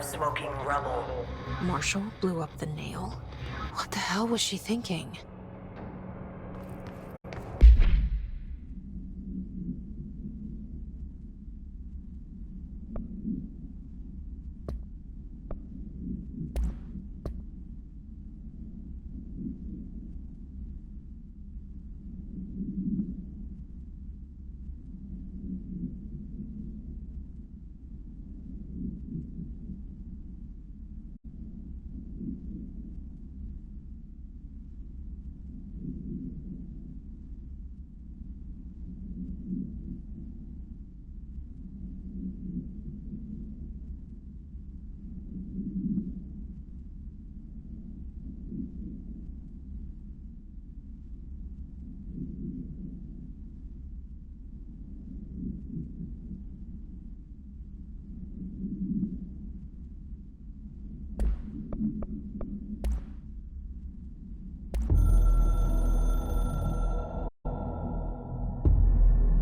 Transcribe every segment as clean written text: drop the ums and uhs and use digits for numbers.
of smoking rubble. Marshall blew up the nail? What the hell was she thinking?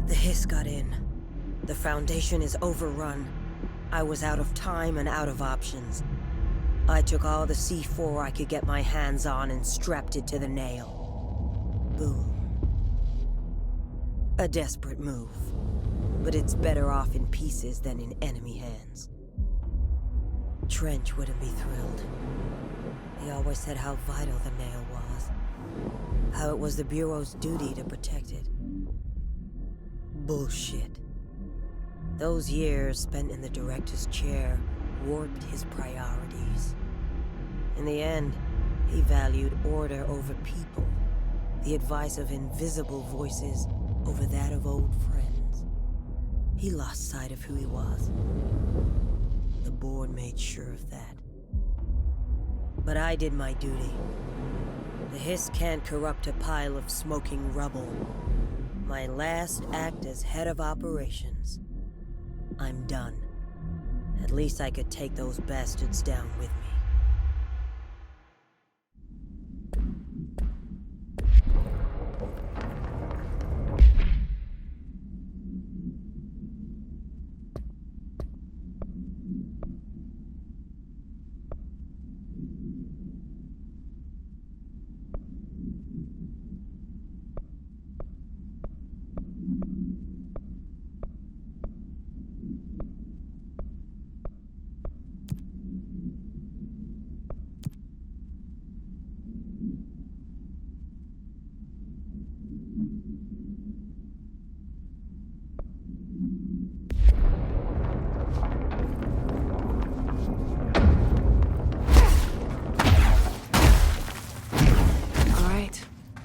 The hiss got in. The Foundation is overrun. I was out of time and out of options. I took all the C4 I could get my hands on and strapped it to the nail. Boom. A desperate move. But it's better off in pieces than in enemy hands. Trench wouldn't be thrilled. He always said how vital the nail was. How it was the Bureau's duty to protect it. Bullshit. Those years spent in the director's chair warped his priorities. In the end, he valued order over people, the advice of invisible voices over that of old friends. He lost sight of who he was. The board made sure of that. But I did my duty. The hiss can't corrupt a pile of smoking rubble. My last act as head of operations. I'm done. At least I could take those bastards down with me.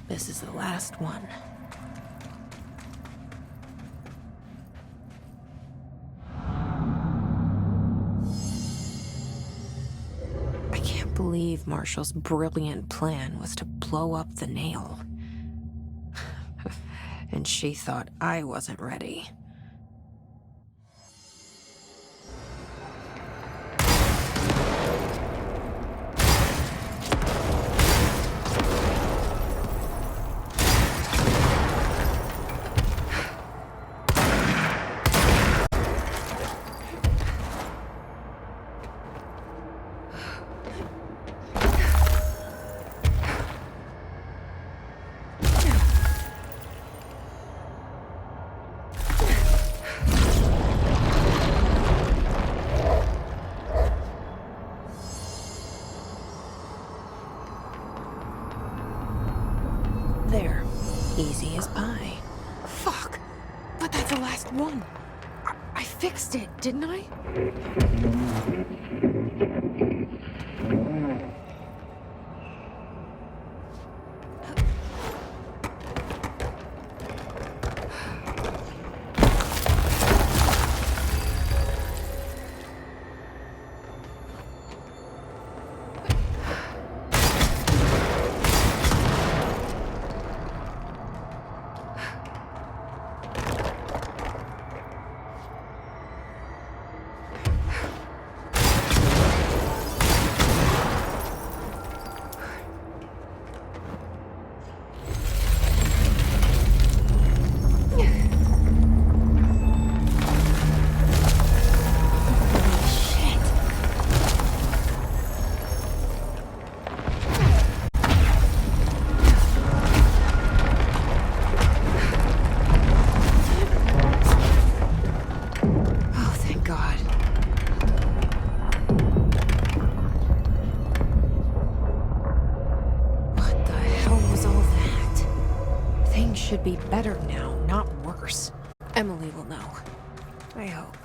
This is the last one. I can't believe Marshall's brilliant plan was to blow up the nail. And she thought I wasn't ready. There. Easy as pie. Fuck! But that's the last one. I fixed it, didn't I? should be better now, not worse. Emily will know. I hope.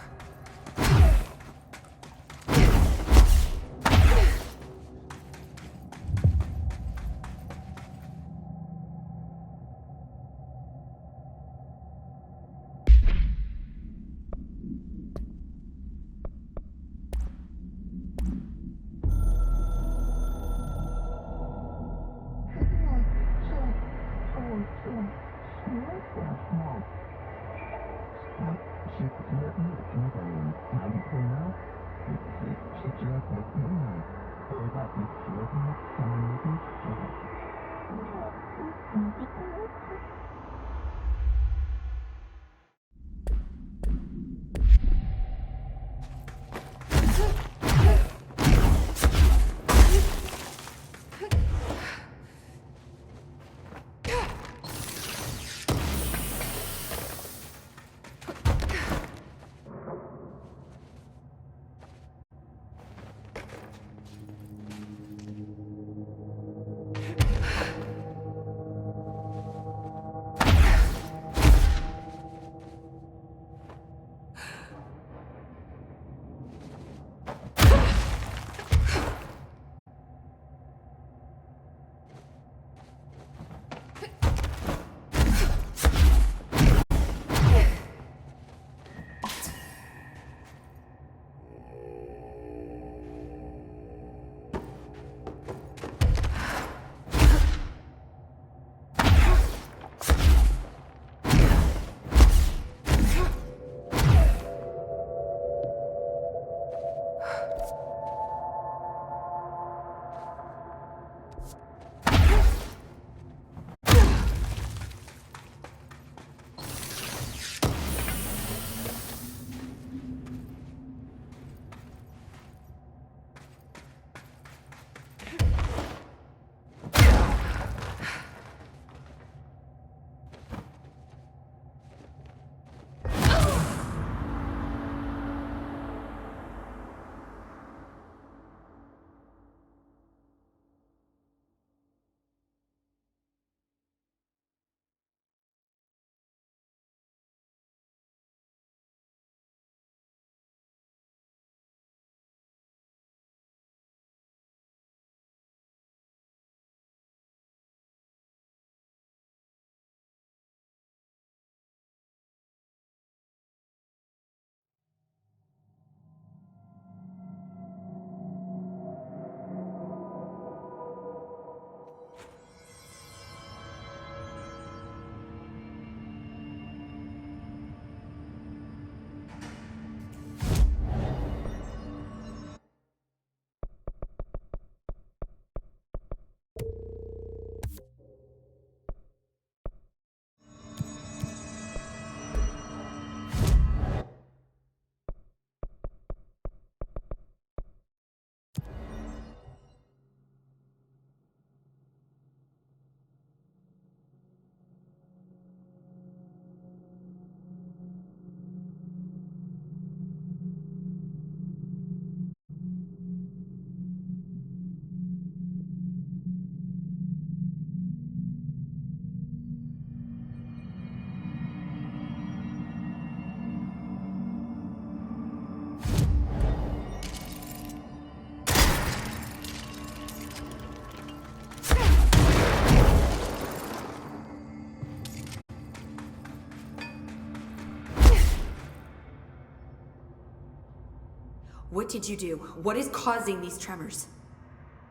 What did you do? What is causing these tremors?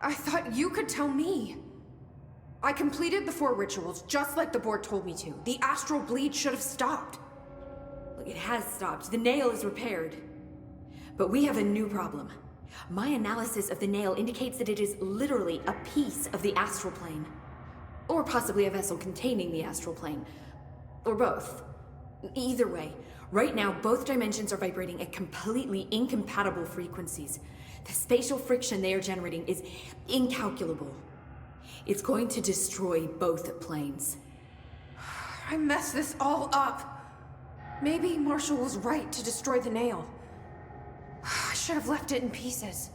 I thought you could tell me. I completed the 4 rituals, just like the board told me to. The astral bleed should have stopped. Look, it has stopped. The nail is repaired. But we have a new problem. My analysis of the nail indicates that it is literally a piece of the astral plane. Or possibly a vessel containing the astral plane. Or both. Either way, right now both dimensions are vibrating at completely incompatible frequencies. The spatial friction they are generating is incalculable. It's going to destroy both planes. I messed this all up. Maybe Marshall was right to destroy the nail. I should have left it in pieces.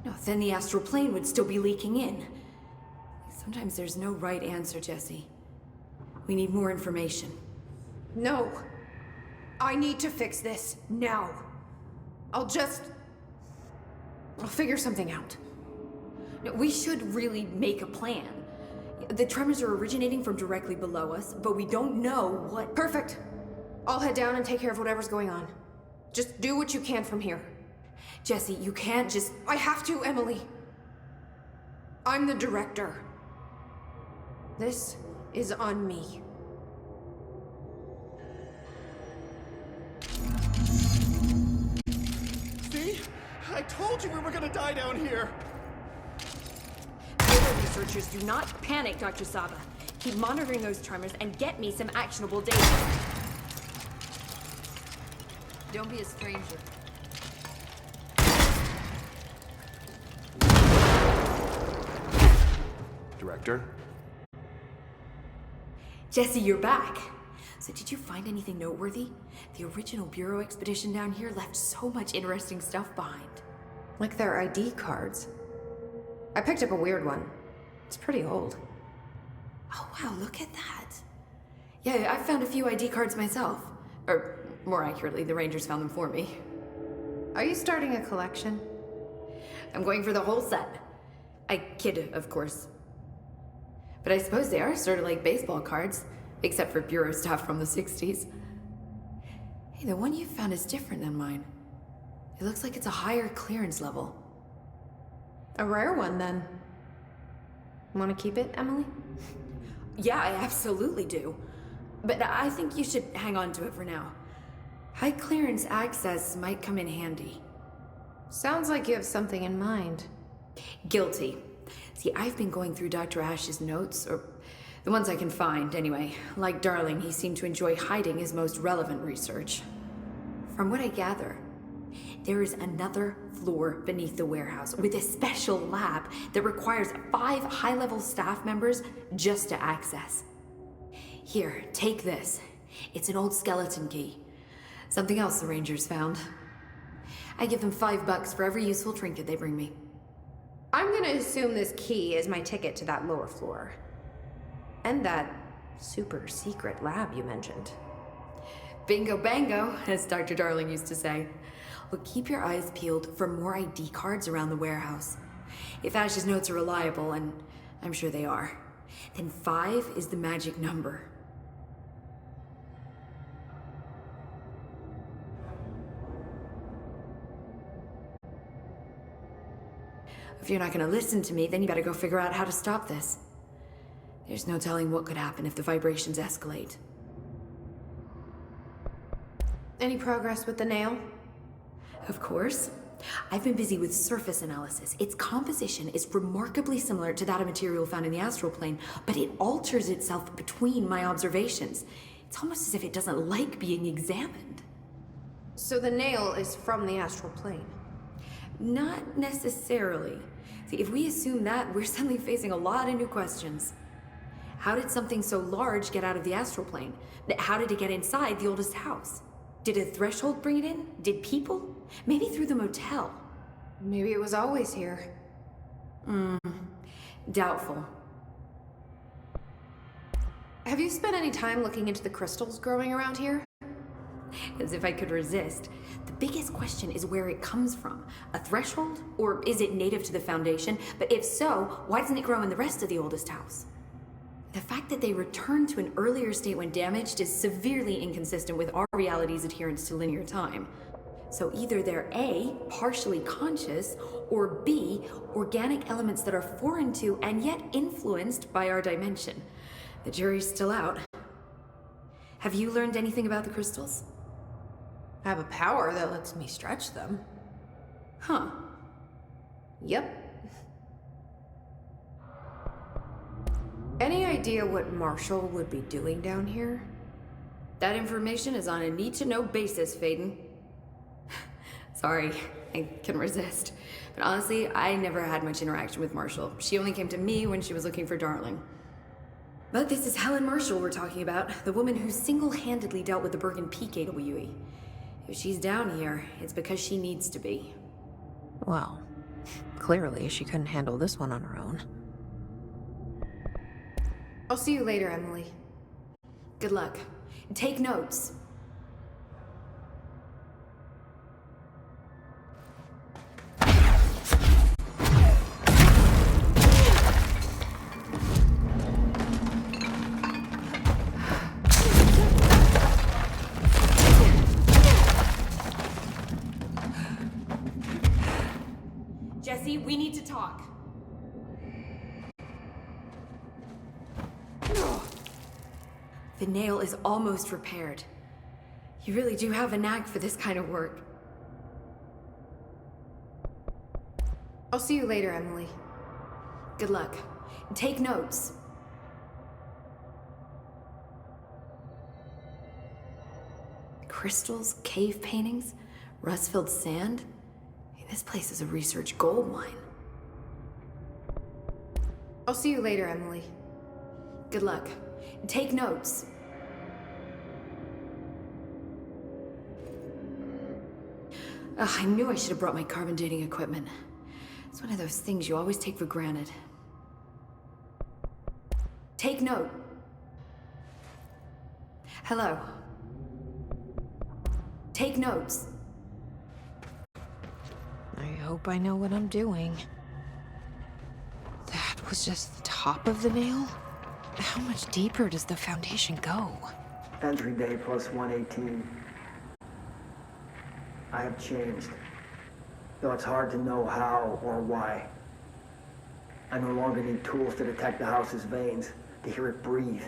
No, then the astral plane would still be leaking in. Sometimes there's no right answer, Jesse. We need more information. No. I need to fix this now. I'll figure something out. No, we should really make a plan. The tremors are originating from directly below us, but we don't know what... Perfect. I'll head down and take care of whatever's going on. Just do what you can from here. Jesse, you can't just... I have to, Emily. I'm the director. This is on me. See? I told you we were gonna die down here! Other researchers, do not panic, Dr. Saba. Keep monitoring those tremors and get me some actionable data. Don't be a stranger. Director? Jesse, you're back. So did you find anything noteworthy? The original Bureau expedition down here left so much interesting stuff behind. Like their ID cards. I picked up a weird one. It's pretty old. Oh wow, look at that. Yeah, I found a few ID cards myself. Or, more accurately, the Rangers found them for me. Are you starting a collection? I'm going for the whole set. I kid, of course. But I suppose they are sort of like baseball cards, except for Bureau stuff from the 60s. Hey, the one you found is different than mine. It looks like it's a higher clearance level. A rare one, then. Want to keep it, Emily? Yeah, I absolutely do. But I think you should hang on to it for now. High clearance access might come in handy. Sounds like you have something in mind. Guilty. See, I've been going through Dr. Ash's notes, or the ones I can find, anyway. Like Darling, he seemed to enjoy hiding his most relevant research. From what I gather, there is another floor beneath the warehouse with a special lab that requires 5 high-level staff members just to access. Here, take this. It's an old skeleton key. Something else the Rangers found. I give them $5 for every useful trinket they bring me. I'm gonna assume this key is my ticket to that lower floor. And that super secret lab you mentioned. Bingo bango, as Dr. Darling used to say. Well, keep your eyes peeled for more ID cards around the warehouse. If Ash's notes are reliable, and I'm sure they are, then 5 is the magic number. If you're not gonna listen to me, then you better go figure out how to stop this. There's no telling what could happen if the vibrations escalate. Any progress with the nail? Of course. I've been busy with surface analysis. Its composition is remarkably similar to that of material found in the astral plane, but it alters itself between my observations. It's almost as if it doesn't like being examined. So the nail is from the astral plane? Not necessarily. See, if we assume that, we're suddenly facing a lot of new questions. How did something so large get out of the astral plane? How did it get inside the oldest house? Did a threshold bring it in? Did people? Maybe through the motel. Maybe it was always here. Doubtful. Have you spent any time looking into the crystals growing around here? As if I could resist. The biggest question is where it comes from. A threshold? Or is it native to the Foundation? But if so, why doesn't it grow in the rest of the oldest house? The fact that they returned to an earlier state when damaged is severely inconsistent with our reality's adherence to linear time. So either they're A, partially conscious, or B, organic elements that are foreign to and yet influenced by our dimension. The jury's still out. Have you learned anything about the crystals? I have a power that lets me stretch them. Huh. Yep. Any idea what Marshall would be doing down here? That information is on a need-to-know basis, Faden. Sorry, I couldn't resist. But honestly, I never had much interaction with Marshall. She only came to me when she was looking for Darling. But this is Helen Marshall we're talking about, the woman who single-handedly dealt with the Bergen Peak AWE. If she's down here, it's because she needs to be. Well, clearly she couldn't handle this one on her own. I'll see you later, Emily. Good luck. Take notes. Jesse, we need to talk. The nail is almost repaired. You really do have a knack for this kind of work. I'll see you later, Emily. Good luck. Take notes. Crystals, cave paintings, rust-filled sand. This place is a research gold mine. I'll see you later, Emily. Good luck. Take notes. Ugh, I knew I should have brought my carbon dating equipment. It's one of those things you always take for granted. Take note. Hello. Take notes. I hope I know what I'm doing. That was just the top of the nail? How much deeper does the foundation go? Entry day plus 118. I have changed, though it's hard to know how or why. I no longer need tools to detect the house's veins, to hear it breathe.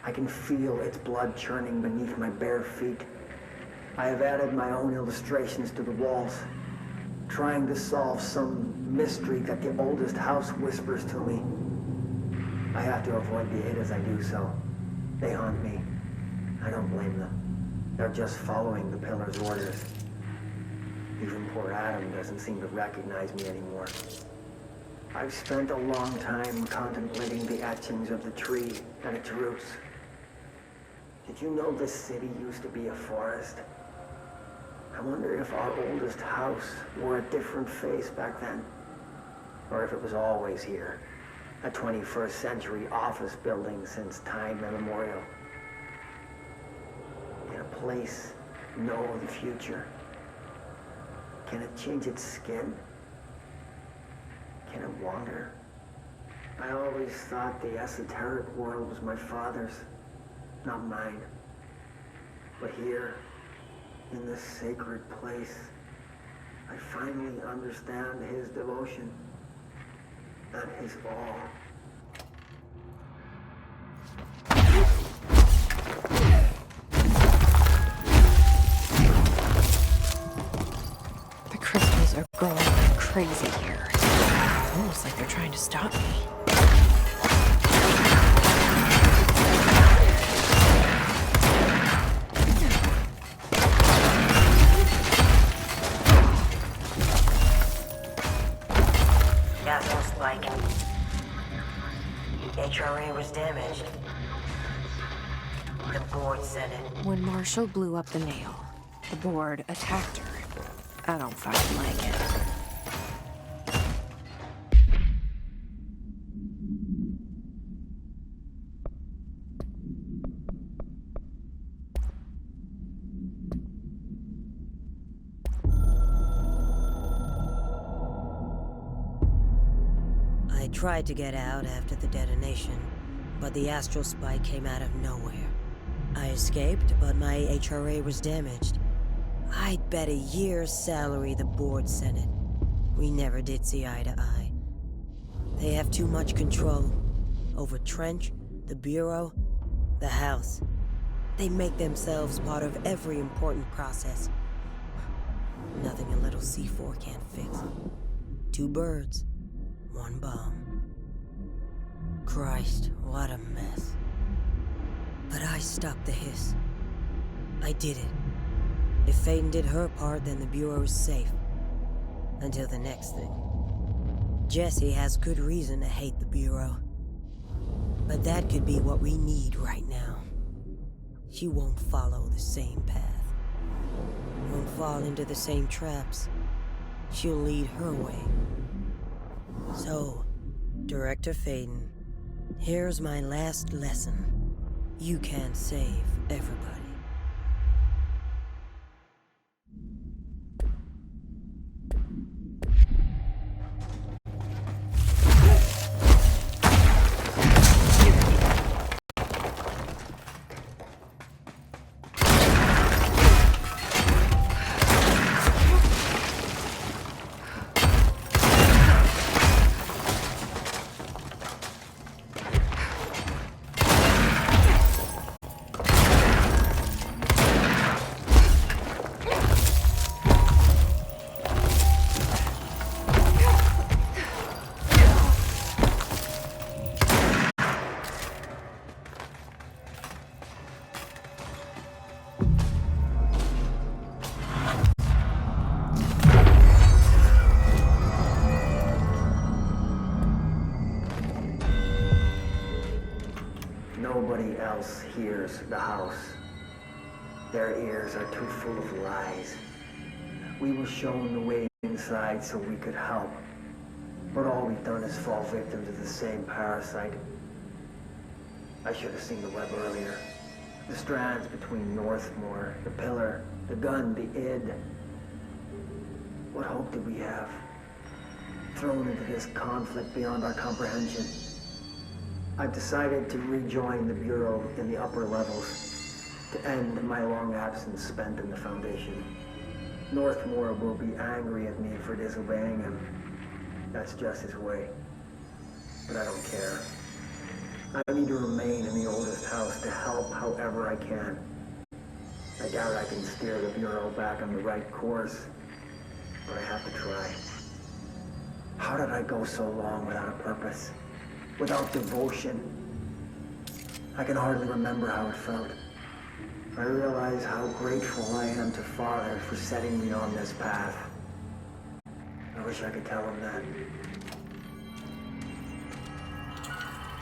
I can feel its blood churning beneath my bare feet. I have added my own illustrations to the walls, trying to solve some mystery that the oldest house whispers to me. I have to avoid the hit as I do so. They haunt me. I don't blame them. They're just following the pillar's orders. Even poor Adam doesn't seem to recognize me anymore. I've spent a long time contemplating the etchings of the tree and its roots. Did you know this city used to be a forest? I wonder if our oldest house wore a different face back then. Or if it was always here. A 21st century office building since time immemorial. Can a place know the future? Can it change its skin? Can it wander? I always thought the esoteric world was my father's, not mine. But here, in this sacred place, I finally understand his devotion and his all. The crystals are growing like crazy here. It's almost like they're trying to stop me. HRA was damaged. The board said it. When Marshall blew up the nail, the board attacked her. I don't fucking like it. I tried to get out after the detonation, but the astral spike came out of nowhere. I escaped, but my HRA was damaged. I'd bet a year's salary the board sent it. We never did see eye to eye. They have too much control over Trench, the Bureau, the House. They make themselves part of every important process. Nothing a little C4 can't fix. 2 birds, 1 bomb. Christ, what a mess. But I stopped the hiss. I did it. If Faden did her part, then the Bureau is safe. Until the next thing. Jesse has good reason to hate the Bureau. But that could be what we need right now. She won't follow the same path. Won't fall into the same traps. She'll lead her way. So, Director Faden, here's my last lesson. You can't save everybody. Nobody else hears the house. Their ears are too full of lies. We were shown the way inside so we could help. But all we've done is fall victim to the same parasite. I should have seen the web earlier. The strands between Northmore, the pillar, the gun, the id. What hope did we have? Thrown into this conflict beyond our comprehension. I've decided to rejoin the Bureau in the upper levels to end my long absence spent in the Foundation. Northmore will be angry at me for disobeying him. That's just his way. But I don't care. I need to remain in the oldest house to help however I can. I doubt I can steer the Bureau back on the right course, but I have to try. How did I go so long without a purpose? Without devotion? I can hardly remember how it felt. I realize how grateful I am to Father for setting me on this path. I wish I could tell him that.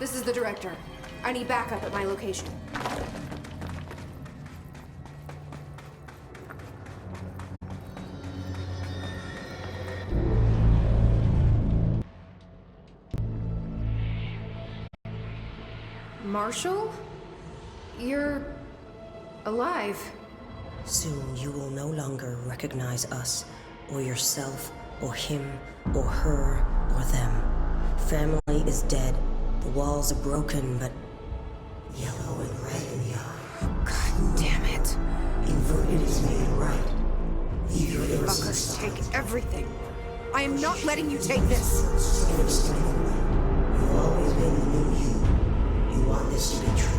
This is the director. I need backup at my location. Marshall? You're alive. Soon you will no longer recognize us, or yourself, or him, or her, or them. Family is dead. The walls are broken, but yellow and red in the eye. God damn it. Inverted is made right. Leave your innocence. Fuckers, take everything. I am not letting you take this. You've always been the new you. You want this to be true.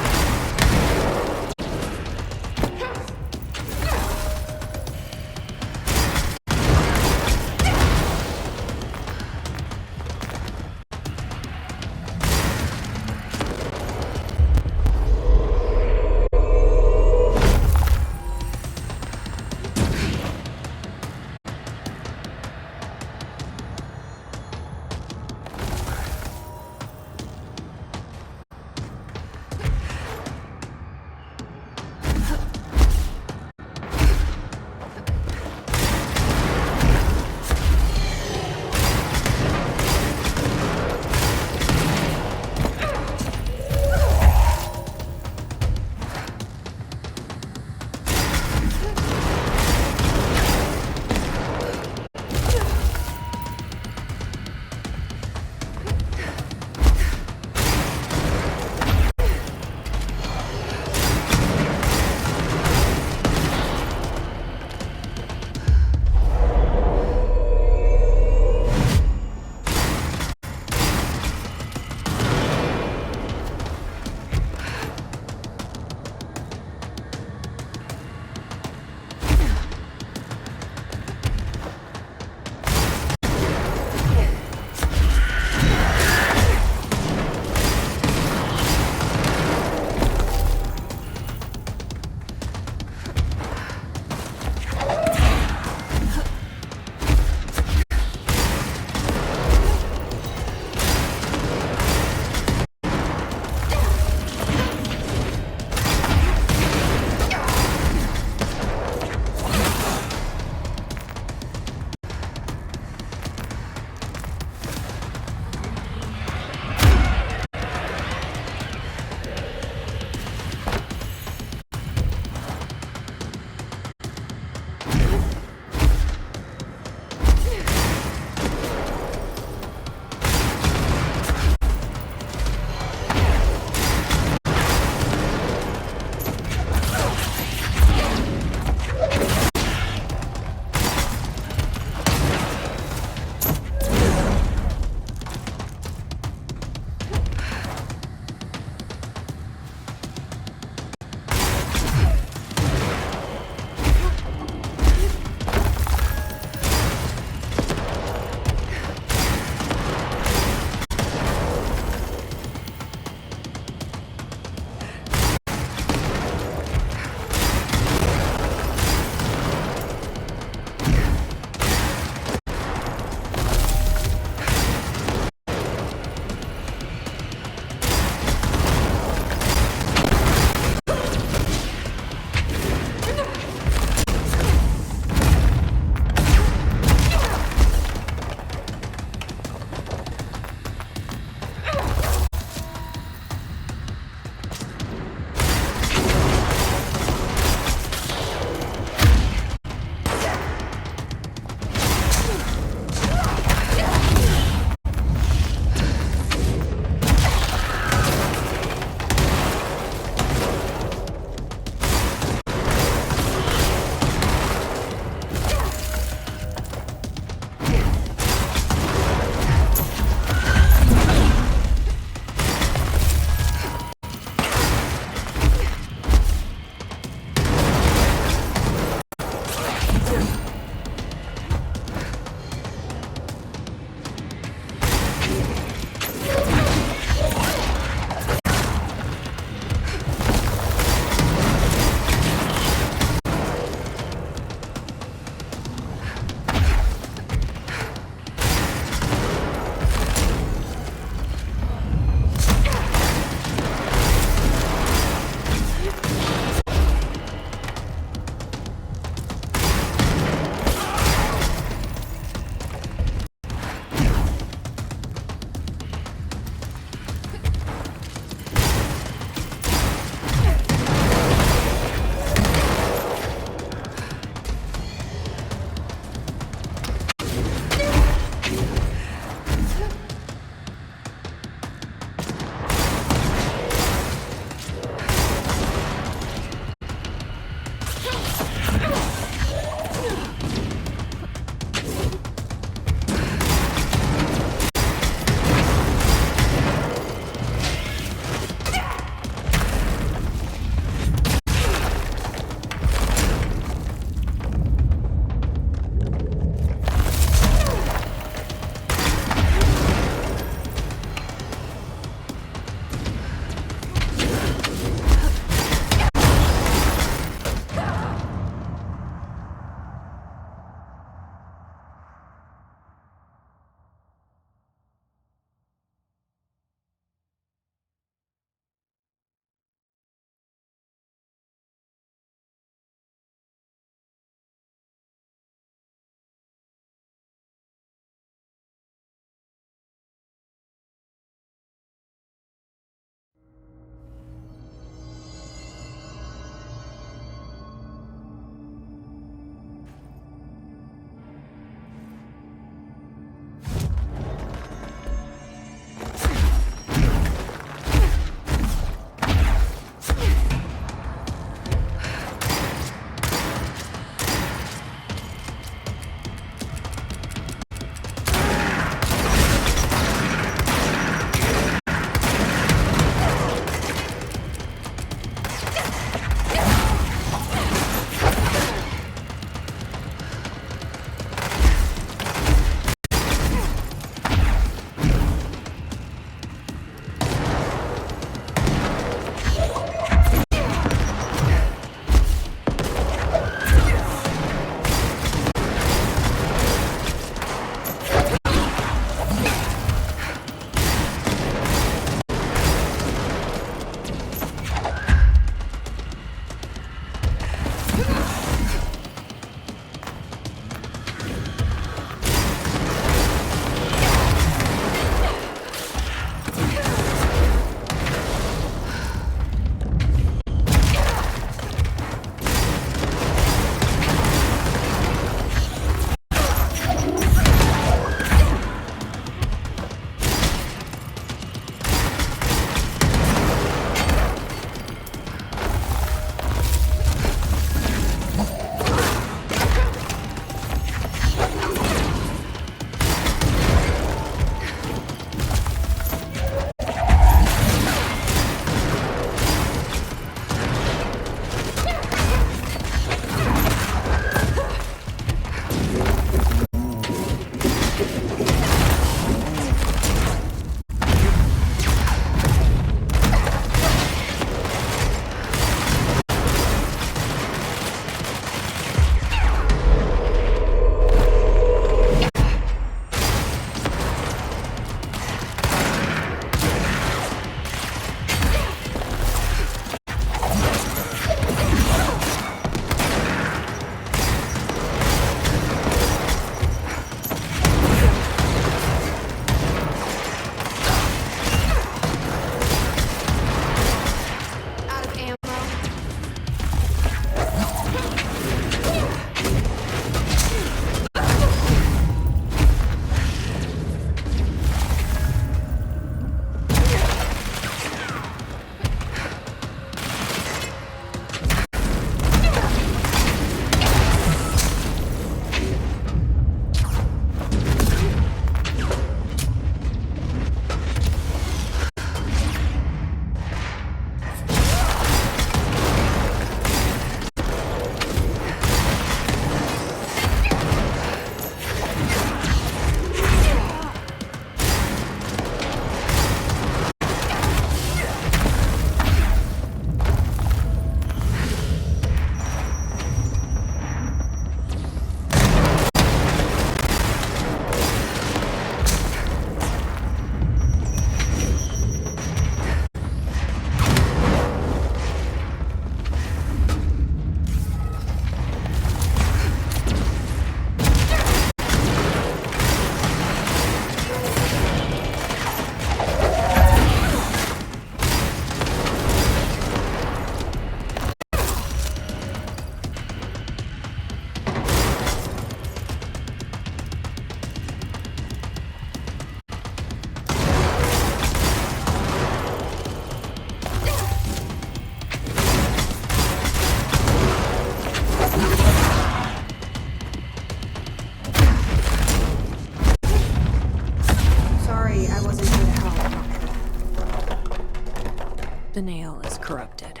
The nail is corrupted.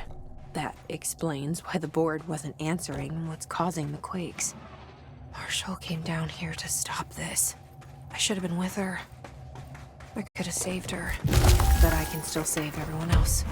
That explains why the board wasn't answering what's causing the quakes. Marshall came down here to stop this. I should have been with her. I could have saved her. But I can still save everyone else.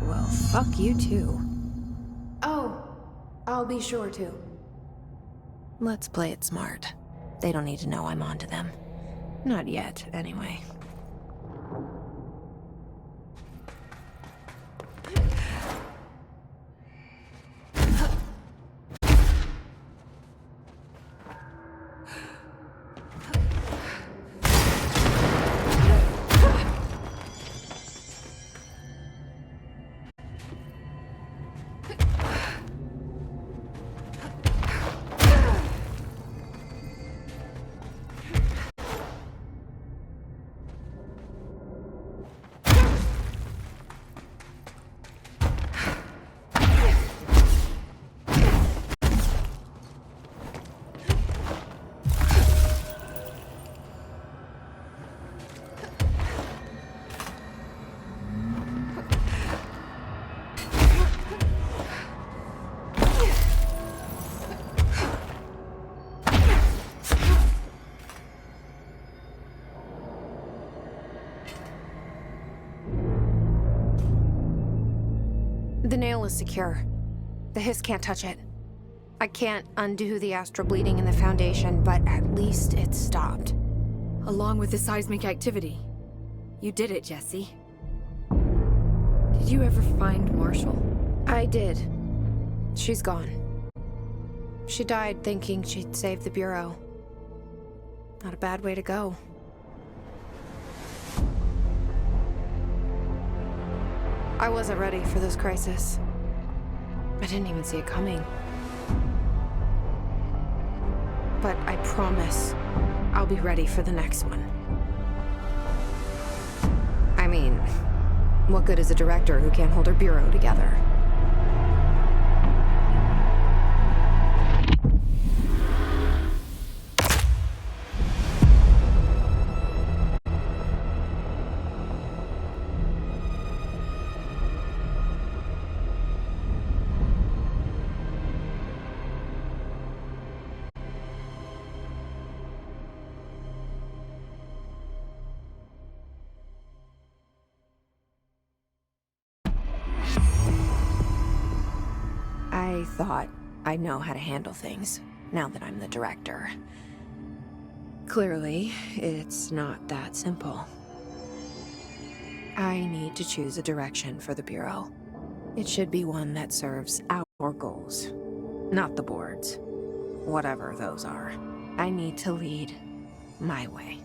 Well, fuck you too. Oh, I'll be sure to. Let's play it smart. They don't need to know I'm onto them. Not yet, anyway. The nail is secure. The Hiss can't touch it. I can't undo the astral bleeding in the Foundation, but at least it's stopped. Along with the seismic activity. You did it, Jesse. Did you ever find Marshall? I did. She's gone. She died thinking she'd save the Bureau. Not a bad way to go. I wasn't ready for this crisis. I didn't even see it coming. But I promise I'll be ready for the next one. I mean, what good is a director who can't hold her bureau together? I thought I know how to handle things, now that I'm the director. Clearly, it's not that simple. I need to choose a direction for the Bureau. It should be one that serves our goals, not the board's. Whatever those are. I need to lead my way.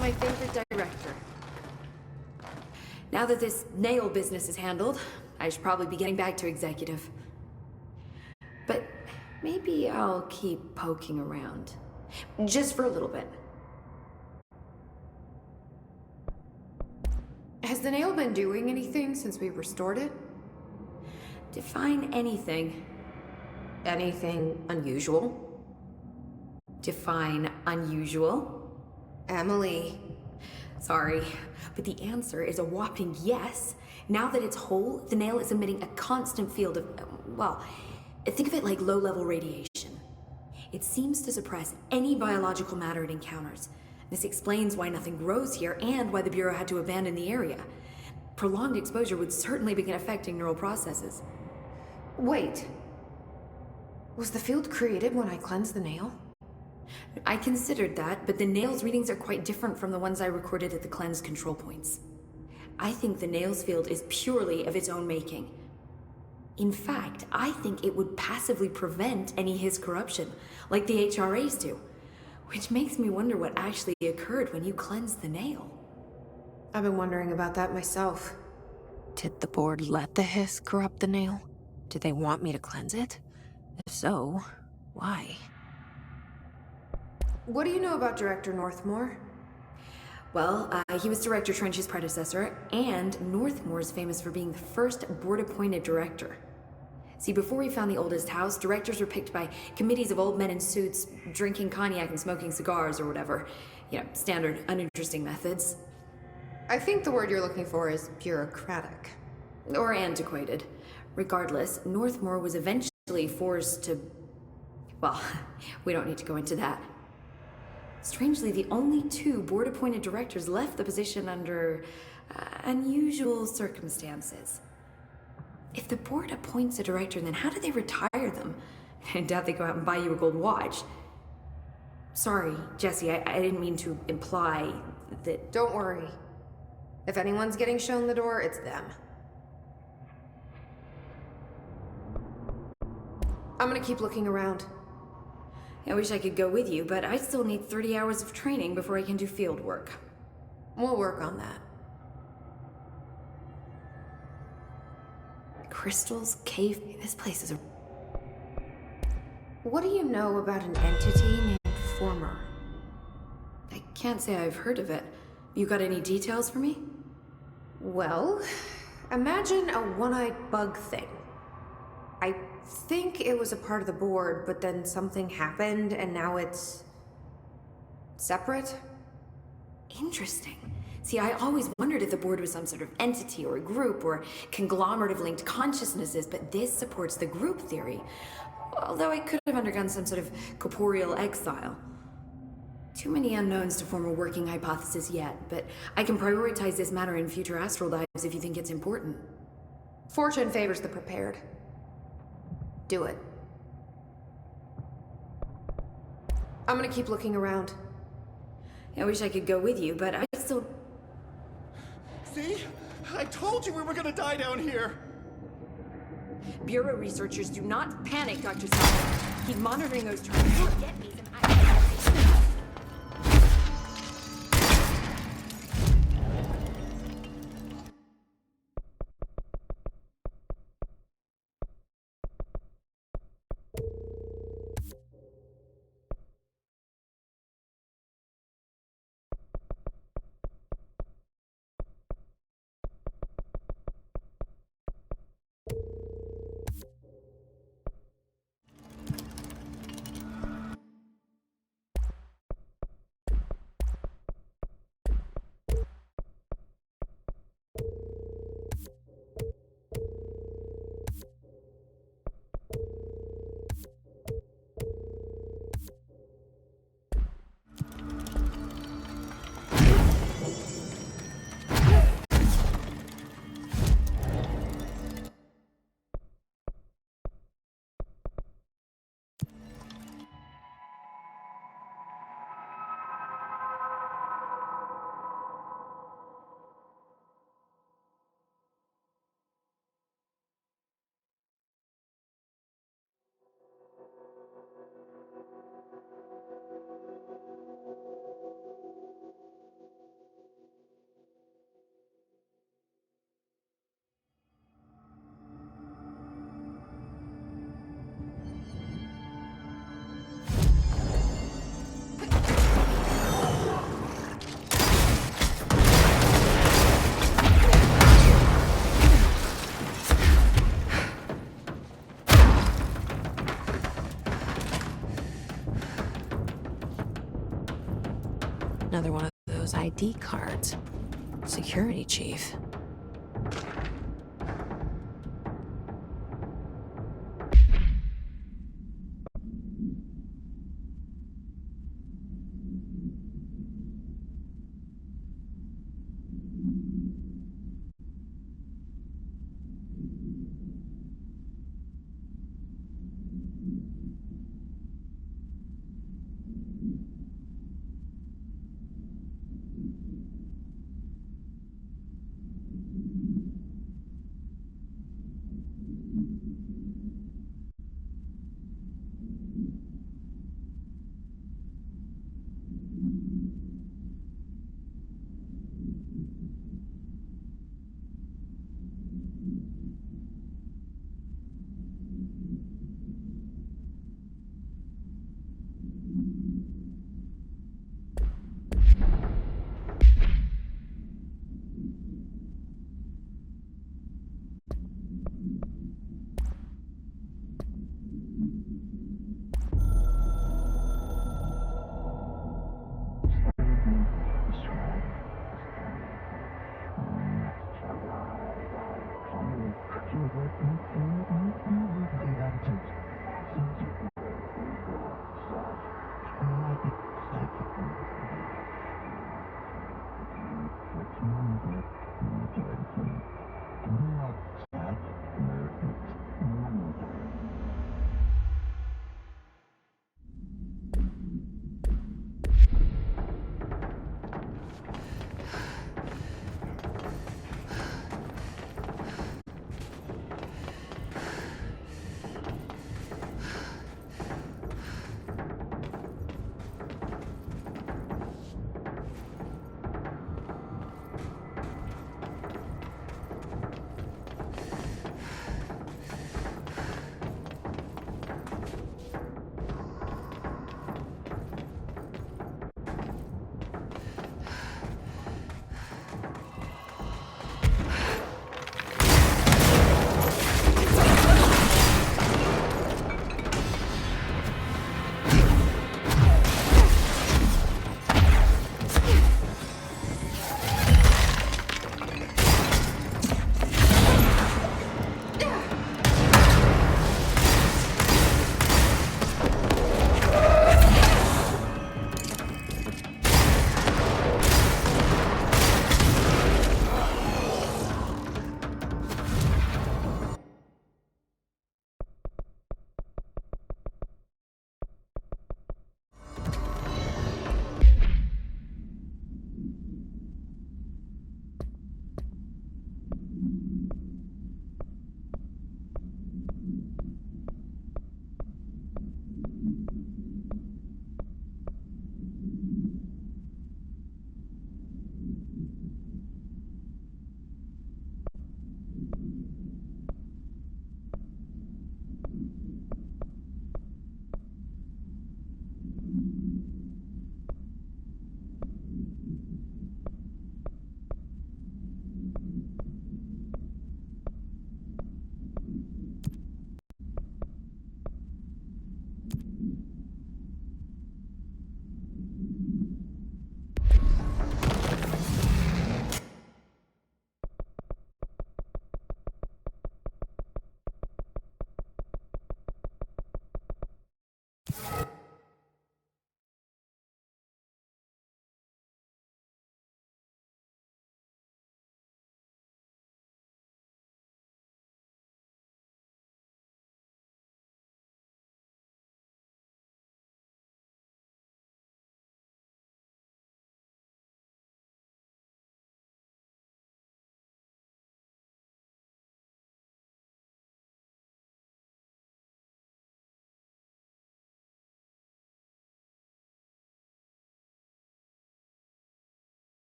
My favorite director. Now that this nail business is handled, I should probably be getting back to executive. But maybe I'll keep poking around. Just for a little bit. Has the nail been doing anything since we restored it? Define anything. Anything unusual? Define unusual. Emily. Sorry, but the answer is a whopping yes. Now that it's whole, the nail is emitting a constant field of, well, think of it like low-level radiation. It seems to suppress any biological matter it encounters. This explains why nothing grows here and why the Bureau had to abandon the area. Prolonged exposure would certainly begin affecting neural processes. Wait. Was the field created when I cleansed the nail? I considered that, but the nail's readings are quite different from the ones I recorded at the cleanse control points. I think the Nails field is purely of its own making. In fact, I think it would passively prevent any Hiss corruption, like the HRAs do. Which makes me wonder what actually occurred when you cleansed the Nail. I've been wondering about that myself. Did the board let the Hiss corrupt the Nail? Did they want me to cleanse it? If so, why? What do you know about Director Northmore? Well, he was Director Trench's predecessor, and Northmore's famous for being the first board-appointed director. See, before we found the oldest house, directors were picked by committees of old men in suits, drinking cognac and smoking cigars or whatever. You know, standard, uninteresting methods. I think the word you're looking for is bureaucratic. Or antiquated. Regardless, Northmore was eventually forced to... Well, we don't need to go into that. Strangely, the only two board-appointed directors left the position under unusual circumstances. If the board appoints a director, then how do they retire them? I doubt they go out and buy you a gold watch. Sorry, Jesse, I didn't mean to imply that... Don't worry. If anyone's getting shown the door, it's them. I'm gonna keep looking around. I wish I could go with you, but I still need 30 hours of training before I can do field work. We'll work on that. Crystals, cave... This place is a... What do you know about an entity named Former? I can't say I've heard of it. You got any details for me? Well, imagine a one-eyed bug thing. I think it was a part of the board, but then something happened and now it's... separate? Interesting. See, I always wondered if the board was some sort of entity or a group or conglomerate of linked consciousnesses, but this supports the group theory. Although I could have undergone some sort of corporeal exile. Too many unknowns to form a working hypothesis yet, but I can prioritize this matter in future astral dives if you think it's important. Fortune favors the prepared. Do it. I'm gonna keep looking around. I wish I could go with you, but I still... See? I told you we were gonna die down here! Bureau researchers do not panic, Dr. Salvo. Keep monitoring those charts. You'll get me some... Another one of those ID cards. Security chief.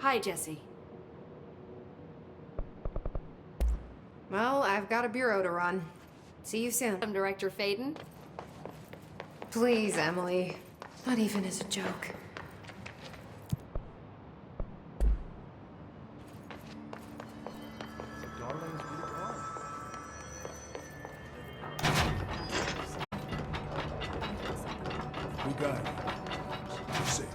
Hi, Jesse. Well, I've got a bureau to run. See you soon. I'm Director Faden. Please, Emily. Not even as a joke. We got it. You're safe.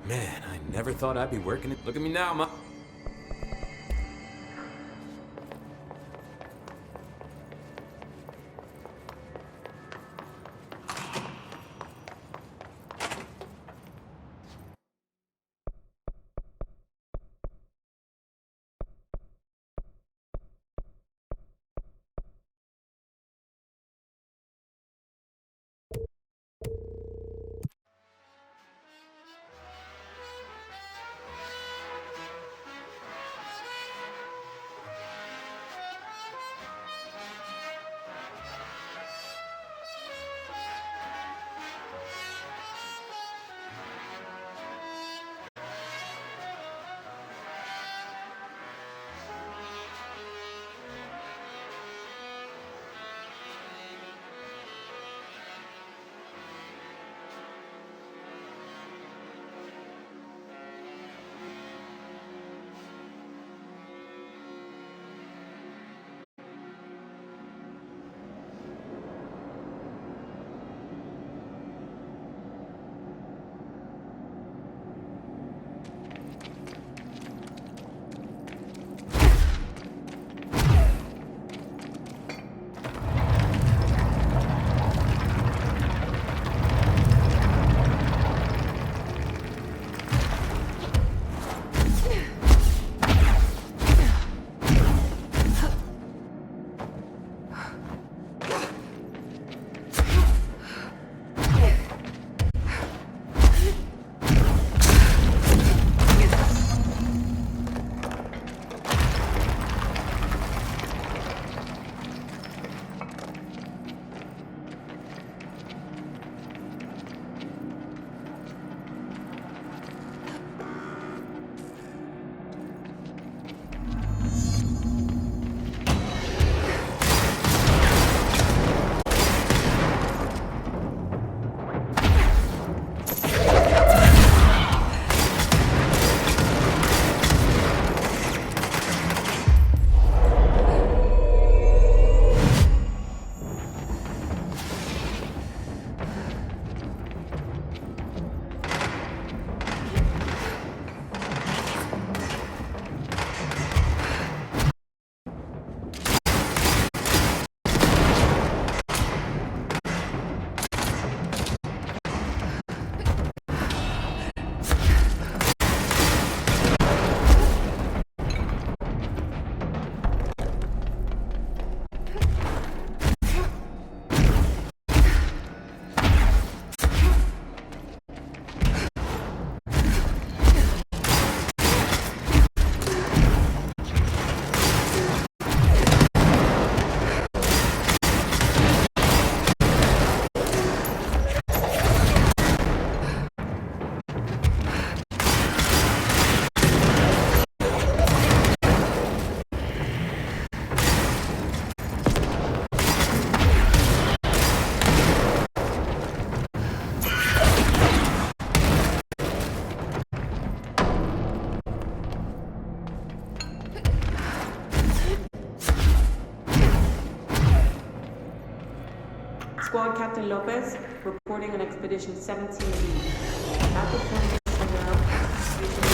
Man, I never thought I'd be working it. Look at me now, Ma. Squad Captain Lopez, reporting on Expedition 17B. At the point of